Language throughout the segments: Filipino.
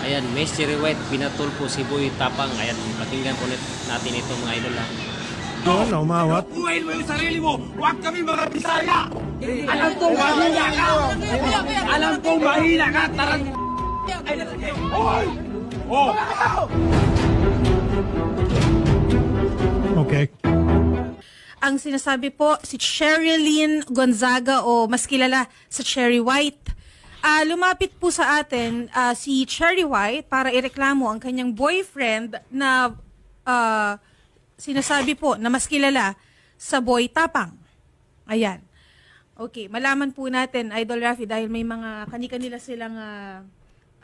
Ayan, Miss Cherry White, pinatulpo si Boy Tapang. Ayan, pakinggan po natin ito mga idol ha. Doon, umawat. Buhayin mo yung sarili mo! Huwag kami mga Bisaya! Alam kong mahina ka! Alam kong mahina ka! Tarang... Hoy! Oh! Okay. Ang sinasabi po, si Sherilyn Gonzaga o mas kilala sa Cherry White. Lumapit po sa atin si Cherry White para ireklamo ang kanyang boyfriend na sinasabi po na mas kilala sa Boy Tapang. Ayan. Okay, malaman po natin, Idol Rafi, dahil may mga kani-kanila silang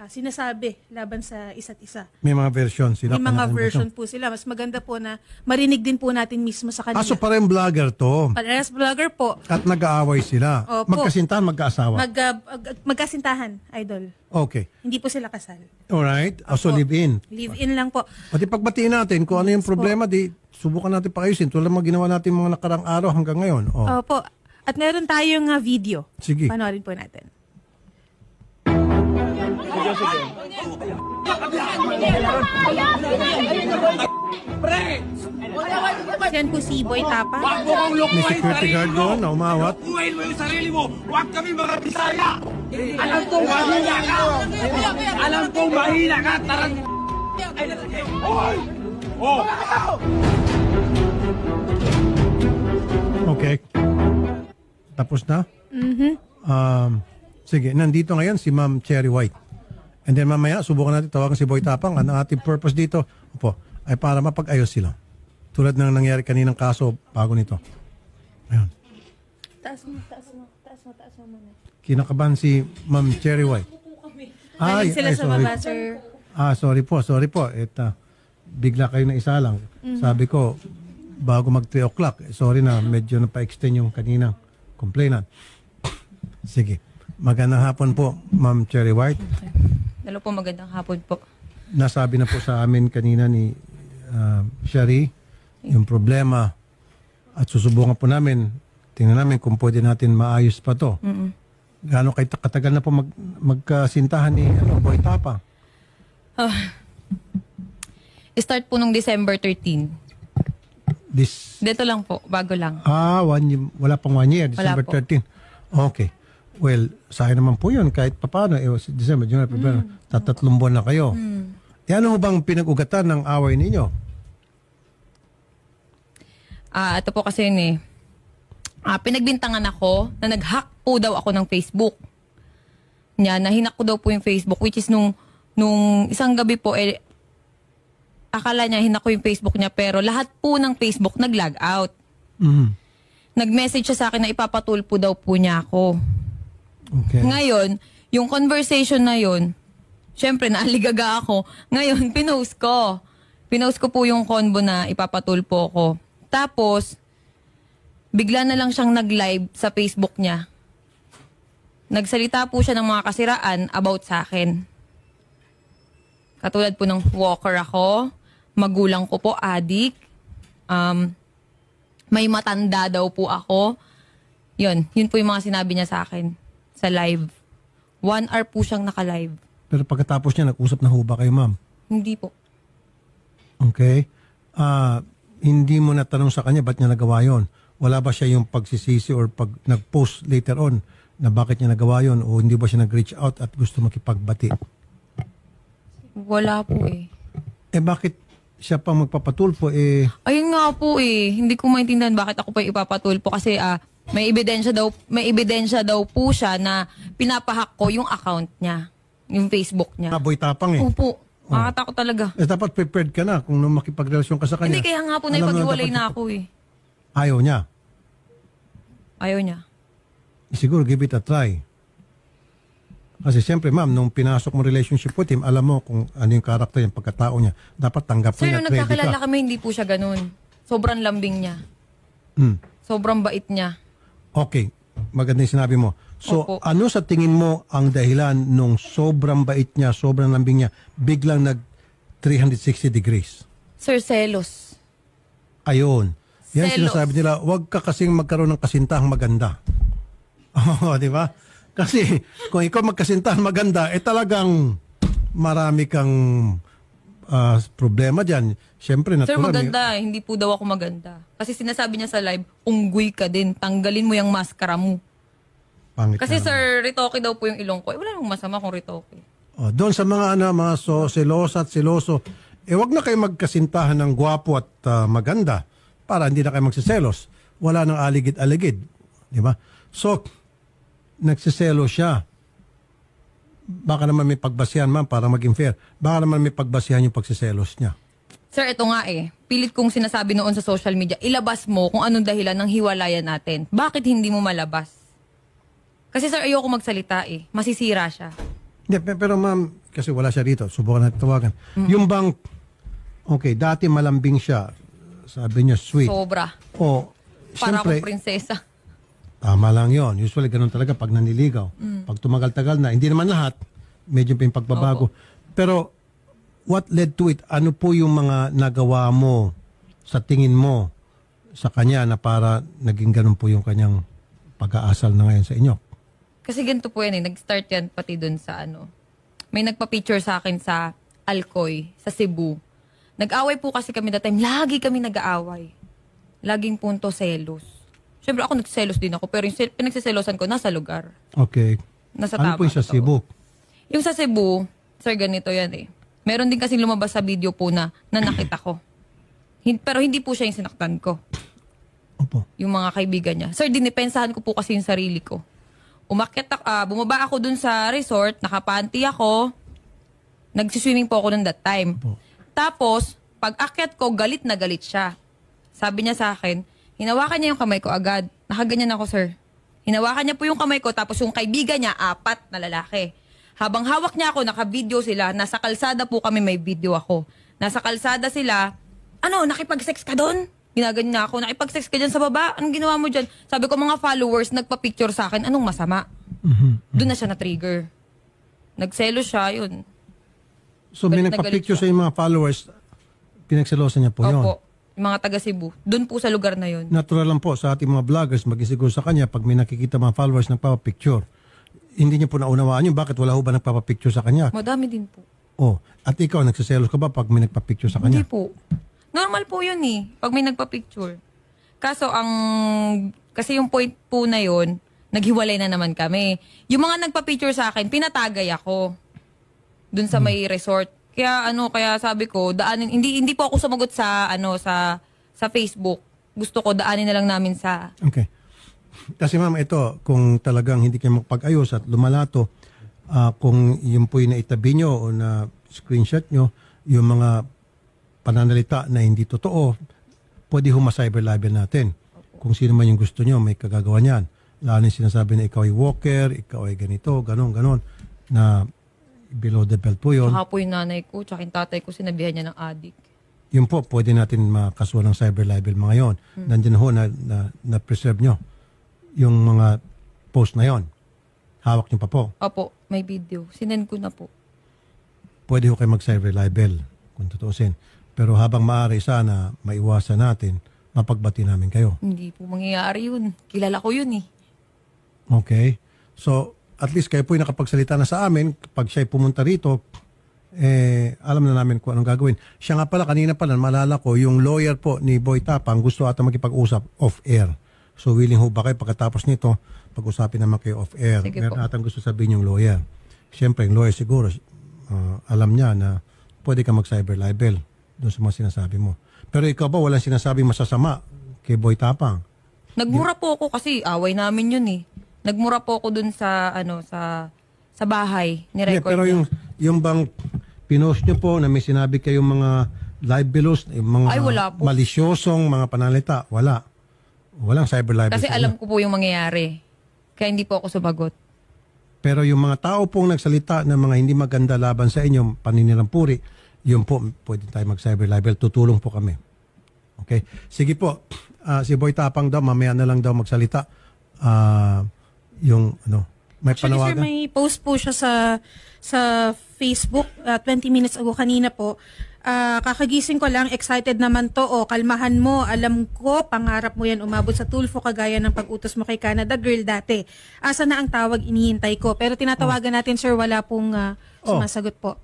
sinasabi laban sa isa't isa. May mga version sila. May mga version po sila. Mas maganda po na marinig din po natin mismo sa kanila. So parang vlogger to. Parehas vlogger po. At nag-aaway sila. Opo. Magkasintahan, magkaasawa. Magkasintahan, Idol. Okay. Hindi po sila kasal. Alright. So live-in. Live-in lang po. Pati pagbatiin natin kung ano yung problema, di subukan natin paayusin. Tulad mga ginawa natin mga nakarang araw hanggang ngayon. Opo. At meron tayong video. Sige. Panoorin po natin. Yan po si Boy Tapang. Huwag mo kong May lukuhin security sarili guard mo! doon na umawat. Buhayin mo yung sarili mo! Huwag kami mga Bisaya! Alam kong mahina ka! Alam kong mahina ka! Tarang... Hoy! Oh! Okay. Tapos na? Sige, nandito ngayon si Ma'am Cherry White. And then mamaya, subukan natin tawagan si Boy Tapang. Ang ating purpose dito ay para mapag-ayos sila. Tulad ng nangyari kaninang kaso bago nito. Ayun. Taas mo muna. Kinakabahan si Ma'am Cherry White. Maling sila sa sorry. baba, sir. Sorry po. Bigla kayo na isa lang. Sabi ko, bago mag 3 o'clock, sorry na, medyo napa-extend yung kaninang complainant. Sige. Magandang hapon po, Ma'am Cherry White. Hello po, magandang hapon po. Nasabi na po sa amin kanina ni Sherry yung problema at susubukan po namin, tingnan namin kung pwede natin maayos pa to. Gaano katagal na po magkasintahan ni Boy Tapang? Start po nung December 13. Dito lang po, bago lang. 1 year, wala pang 1 year, December 13. Okay. Well, sa akin naman po yun, kahit paano, December, January, February, 3 buwan na kayo. Ano bang pinag-ugatan ng away ninyo? Ito po kasi yun eh. Pinagbintangan ako na nag-hack po daw ako ng Facebook. Nahinak ko daw po yung Facebook, which is nung isang gabi po, akala niya hinak ko yung Facebook niya, pero lahat po ng Facebook nag-log out. Nag-message siya sa akin na ipapatulpo daw po niya ako. Okay. Ngayon, yung conversation na yun, syempre naaligaga ako. Ngayon, pinost ko. Pinost ko po yung convo na ipapatulpo ko. Tapos, bigla na lang siyang nag-live sa Facebook niya. Nagsalita po siya ng mga kasiraan about sa akin. Katulad po ng walker ako, magulang ko po, adik, may matanda daw po ako. Yun po yung mga sinabi niya sa akin sa live. 1 hour po siyang naka-live. Pero pagkatapos niya, nag-usap na ho ba kayo, ma'am? Hindi po. Okay. Hindi mo natanong sa kanya ba't niya nagawa yon? Wala ba siya yung pagsisisi or pag nag-post later on na bakit niya nagawa yon o hindi ba siya nag-reach out at gusto makipagbati? Wala po eh. Bakit siya pang magpapatulpo Ayun nga po eh. Hindi ko maintindihan bakit ako pa ipapatulpo kasi may ebidensya daw po siya na pinapahack ko yung account niya, yung Facebook niya. Boy Tapang eh. Opo. Makatakot talaga. Dapat prepared ka na kung makipagrelasyon ka sa kanya. Hindi, kaya nga po naipag-iwalay na ako eh. Ayaw niya. Ayaw niya. Siguro give it a try. Kasi siyempre ma'am, nung pinasok mo relationship with him, alam mo kung ano yung karakter niya, pagkatao niya. Dapat tanggap mo Sir, niya. nung nagkakilala kami, hindi po siya ganun. Sobrang lambing niya. Sobrang bait niya. Okay. Maganda yung sinabi mo. So, Opo. ano sa tingin mo ang dahilan nung sobrang bait niya, sobrang lambing niya, biglang nag 360 degrees? Sir, selos. Ayun. Yan Selos. sinasabi nila, huwag ka kasing magkaroon ng kasintahang maganda. Oo, di ba? Kasi kung ikaw magkasintahang maganda, talagang marami kang problema dyan. Siyempre, Sir, natural. maganda. Hindi po daw ako maganda. Kasi sinasabi niya sa live, unggoy ka din. Tanggalin mo yung maskara mo. Pangit Kasi na. sir, ritoke daw po yung ilong ko. Wala namang masama kung ritoke. Doon sa mga mga selosa at seloso, wag na kayo magkasintahan ng gwapo at maganda para hindi na kayo magsiselos. Wala nang aligid-aligid. Di ba? So, nagsiselo siya. Baka naman may pagbasihan, ma'am, para maging fair. Baka naman may pagbasihan yung pagsiselos niya. Sir, ito nga pilit kong sinasabi noon sa social media, ilabas mo kung anong dahilan ng hiwalayan natin. Bakit hindi mo malabas? Kasi sir, ayoko magsalita Masisira siya. Hindi, pero ma'am, kasi wala siya rito. Subukan natin tawagan. Yung bang, okay, dati malambing siya. Sabi niya, sweet. Sobra. Para Siyempre, akong prinsesa. tama lang yon. Usually, ganun talaga pag naniligaw. Pag tumagal-tagal na, hindi naman lahat, medyo pa yung pagbabago. Pero, what led to it? Ano po yung mga nagawa mo sa tingin mo sa kanya na para naging ganun po yung kanyang pag-aasal na ngayon sa inyo? Kasi ganito po yan Nag-start yan pati dun sa May nagpa-picture sa akin sa Alcoy, sa Cebu. Nag-away po kasi kami that time. Lagi kami nag-aaway. Laging punto selos. Siyempre ako nagselos din ako. Pero yung pinagsiselosan ko nasa lugar. Okay. Nasa Ano tama. po yung sa totoo. Cebu? Yung sa Cebu, sir, ganito yan Meron din kasing lumabas sa video po na nakita ko. Pero hindi po siya yung sinaktan ko. Opo. Yung mga kaibigan niya. Sir, dinipensahan ko po kasi yung sarili ko. Bumaba ako dun sa resort, nakapanty ako, nagsiswimming po ako nun that time. Opo. Tapos, pag akyat ko, galit na galit siya. Sabi niya sa akin, hinawakan niya yung kamay ko agad. Nakaganyan ako, sir. Hinawakan niya po yung kamay ko, tapos yung kaibigan niya, 4 na lalaki. Habang hawak niya ako, naka-video sila. Nasa kalsada po kami, may video ako. Nasa kalsada sila, nakipag-sex ka doon? Ginaganyan na ako, nakipag-sex ka dyan sa baba? Anong ginawa mo dyan? Sabi ko, mga followers, nagpa-picture sa akin, anong masama? Doon na siya na-trigger. Nagselo siya, yun. So, may Galit na nagpa-picture galit sa yung mga followers, pinagselosan niya po yun. Opo, yung mga taga Cebu. Doon po sa lugar na yun. Natural lang po sa ating mga vloggers, maging siguro sa kanya, pag may nakikita mga followers nagpapapicture, hindi niya po naunawaan yun. Bakit wala ho ba nagpapapicture sa kanya? Madami din po. At ikaw, nagsiselos ka ba pag may nagpapicture sa kanya? Hindi po. Normal po yun pag may nagpa-picture. Kaso kasi yung point po na yun, naghiwalay na naman kami. Yung mga nagpa-picture sa akin, pinatagay ako. Dun sa may resort. Kaya kaya sabi ko, daanin, hindi po ako sumagot sa sa Facebook. Gusto ko daanin na lang namin sa Okay. Kasi ma'am, ito, kung talagang hindi kayo magpag-ayos at lumalato, kung yun po yung naitabi nyo o na screenshot nyo, yung mga pananalita na hindi totoo, pwede huma-cyber libel natin. Kung sino man yung gusto nyo, may kagagawa niyan. Lalo yung sinasabi na ikaw ay walker, ikaw ay ganito, ganon, na below the belt po yun. Saka po yung nanay ko, tsaka yung tatay ko, sinabihan niya ng adik. Yun po, pwede natin makasuhan ng cyber libel mga yon. Nandiyan ho na-preserve nyo yung mga post na yon. Hawak nyo pa po. Opo, may video. Sinend ko na po. Pwede ho kayo mag-cyber libel kung tutuusin. Pero habang maaari sana maiwasan natin, mapagbati namin kayo. Hindi po mangyayari yun. Kilala ko yun Okay? So, at least kayo po yung nakapagsalita na sa amin. Pag siya'y pumunta rito, alam na namin kung anong gagawin. Siya nga pala, kanina pala, malala ko, yung lawyer po ni Boy Tapang gusto ata makipag-usap off-air. So, willing ho ba kayo pagkatapos nito, pag-usapin naman kayo off-air? Sige Meron po. atang gusto sabihin yung lawyer. Siyempre, yung lawyer siguro, alam niya na pwede ka mag-cyber libel doon sa mga sinasabi mo. Pero ikaw ba, walang sinasabing masasama kay Boy Tapang? Nagmura po ako kasi away namin yun Nagmura po ako dun sa sa bahay ni Hindi, record. pero yung bang pinost nyo po na may sinabi kayong mga libelous, yung mga Ay, wala po. malisyosong mga panalita, wala. Walang cyber libel. Kasi sa alam inyo. ko po yung mangyayari. Kaya hindi po ako sumagot. Pero yung mga tao pong nagsalita ng mga hindi maganda laban sa inyo, paninirampuri, yun po, pwede tayo mag-cyber libel. Tutulong po kami. Okay? Sige po. Si Boy Tapang daw, mamaya na lang daw magsalita. May Actually, sir, panawagan. may post po siya sa Facebook 20 minutes ago kanina po. Kakagising ko lang, excited naman to. Kalmahan mo, alam ko, pangarap mo yan umabot sa Tulfo kagaya ng pag-utos mo kay Canada Girl dati. Asa na ang tawag, inihintay ko. Pero tinatawagan natin, sir, wala pong sumasagot po.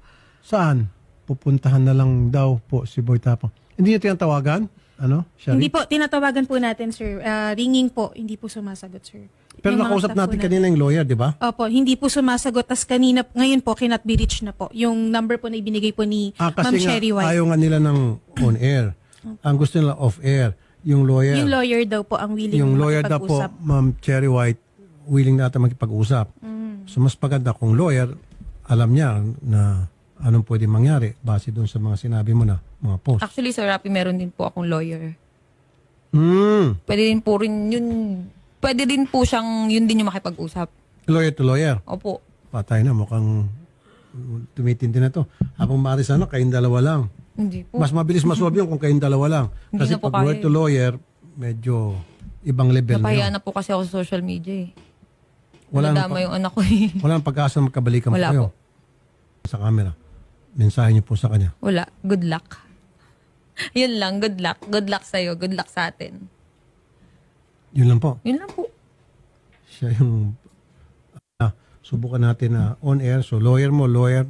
Saan? Pupuntahan na lang daw po si Boy Tapang. Hindi niya tinatawagan? Ano? Shari? Hindi po, tinatawagan po natin, sir. Ringing po, hindi po sumasagot, sir. Pero Yung mga nakausap staff natin po kanina yung lawyer, di ba? Opo, hindi po sumasagot. Tas kanina, ngayon po, cannot be reached na po. Yung number po na ibinigay po ni Ma'am Kasi nga, Cherry White. ayaw nga nila ng on-air. Ang gusto nila off-air. Yung lawyer. Yung lawyer daw po ang willing Yung lawyer daw po, makipag-usap. Ma'am Cherry White, willing na ata makipag-usap. So mas maganda kung lawyer, alam niya na anong pwede mangyari base doon sa mga sinabi mo na mga post. Actually, Sir Rapi, meron din po akong lawyer. Pwede din po siyang, yun din yung makipag-usap. Lawyer to lawyer. Opo. Patay na, mukhang tumitindi na to. Habang maaari sana, kayong dalawa lang. Hindi po. Mas mabilis masolve yun kung kayong dalawa lang. Hindi Kasi na po pag lawyer kaya to lawyer, medyo ibang level na Napahiya yun. na po kasi ako sa social media eh. Wala nang Nadama yung anak ko eh. Wala nang pag-asa na magkabalikan Wala po kayo. Sa camera. Mensahe niyo po sa kanya. Wala. Good luck. Yun lang. Good luck. Good luck sa'yo. Good luck sa atin. Yun lang po. Yun lang po. Siya yung subukan natin na on air. So lawyer mo, lawyer